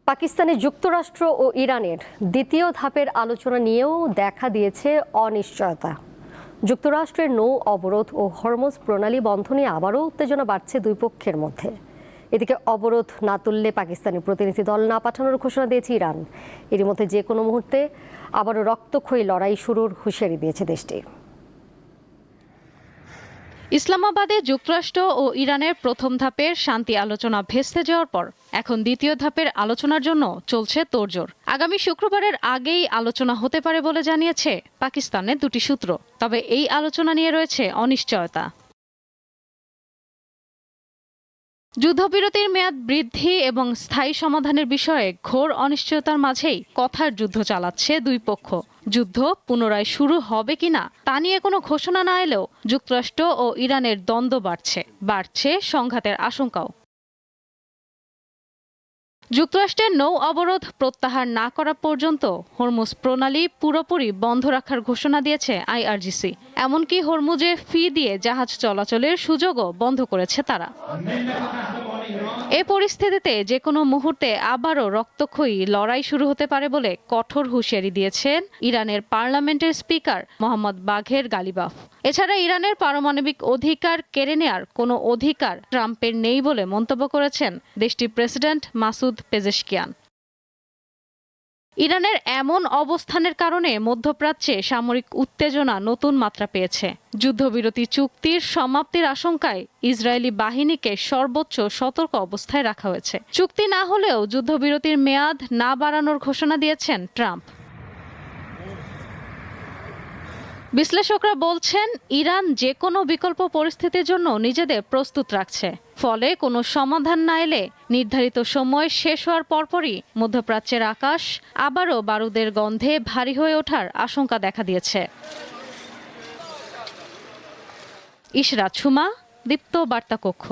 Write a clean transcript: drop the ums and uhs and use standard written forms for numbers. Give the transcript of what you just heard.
পাকিস্তানে যুক্তরাষ্ট্র ও ইরানের দ্বিতীয় ধাপের আলোচনা নিয়েও দেখা দিয়েছে অনিশ্চয়তা। যুক্তরাষ্ট্রের নৌ অবরোধ ও হরমুজ প্রণালী বন্ধ নিয়ে আবারও উত্তেজনা বাড়ছে দুই পক্ষের মধ্যে। এদিকে অবরোধ না তুললে পাকিস্তানি প্রতিনিধি দল না পাঠানোর ঘোষণা দিয়েছে ইরান। এর মধ্যে যে কোনো মুহূর্তে আবারও রক্তক্ষয়ী লড়াই শুরুর হুঁশিয়ারি দিয়েছে দেশটি। ইসলামাবাদে যুক্তরাষ্ট্র ও ইরানের প্রথম ধাপের শান্তি আলোচনা ভেস্তে যাওয়ার পর এখন দ্বিতীয় ধাপের আলোচনার জন্য চলছে তোড়জোড়। আগামী শুক্রবারের আগেই আলোচনা হতে পারে বলে জানিয়েছে পাকিস্তানের দুটি সূত্র। তবে এই আলোচনা নিয়ে রয়েছে অনিশ্চয়তা। যুদ্ধবিরতির মেয়াদ বৃদ্ধি এবং স্থায়ী সমাধানের বিষয়ে ঘোর অনিশ্চয়তার মাঝেই কথার যুদ্ধ চালাচ্ছে দুই পক্ষ। যুদ্ধ পুনরায় শুরু হবে কিনা তা নিয়ে কোনো ঘোষণা না এলেও যুক্তরাষ্ট্র ও ইরানের দ্বন্দ্ব বাড়ছে সংঘাতের আশঙ্কাও। যুক্তরাষ্ট্রের নৌ অবরোধ প্রত্যাহার না করা পর্যন্ত হরমুজ প্রণালী পুরোপুরি বন্ধ রাখার ঘোষণা দিয়েছে আইআরজিসি। এমনকি হরমুজে ফি দিয়ে জাহাজ চলাচলের সুযোগও বন্ধ করেছে তারা। এ পরিস্থিতিতে যে কোনো মুহূর্তে আবারও রক্তক্ষয়ী লড়াই শুরু হতে পারে বলে কঠোর হুঁশিয়ারি দিয়েছেন ইরানের পার্লামেন্টের স্পিকার মোহাম্মদ বাঘের গালিবাফ। এছাড়া ইরানের পারমাণবিক অধিকার কেড়ে নেয়ার কোনো অধিকার ট্রাম্পের নেই বলে মন্তব্য করেছেন দেশটির প্রেসিডেন্ট মাসুদ পেজেশকিয়ান। ইরানের এমন অবস্থানের কারণে মধ্যপ্রাচ্যে সামরিক উত্তেজনা নতুন মাত্রা পেয়েছে। যুদ্ধবিরতি চুক্তির সমাপ্তির আশঙ্কায় ইসরায়েলি বাহিনীকে সর্বোচ্চ সতর্ক অবস্থায় রাখা হয়েছে। চুক্তি না হলেও যুদ্ধবিরতির মেয়াদ না বাড়ানোর ঘোষণা দিয়েছেন ট্রাম্প। বিশ্লেষকরা বলছেন ইরান যে কোনো বিকল্প পরিস্থিতির জন্য নিজেদের প্রস্তুত রাখছে। ফলে কোনো সমাধান না এলে নির্ধারিত সময় শেষ হওয়ার পরপরই মধ্যপ্রাচ্যের আকাশ আবারও বারুদের গন্ধে ভারী হয়ে ওঠার আশঙ্কা দেখা দিয়েছে। ইশরাত সুমা, দীপ্ত বার্তা কক্ষ।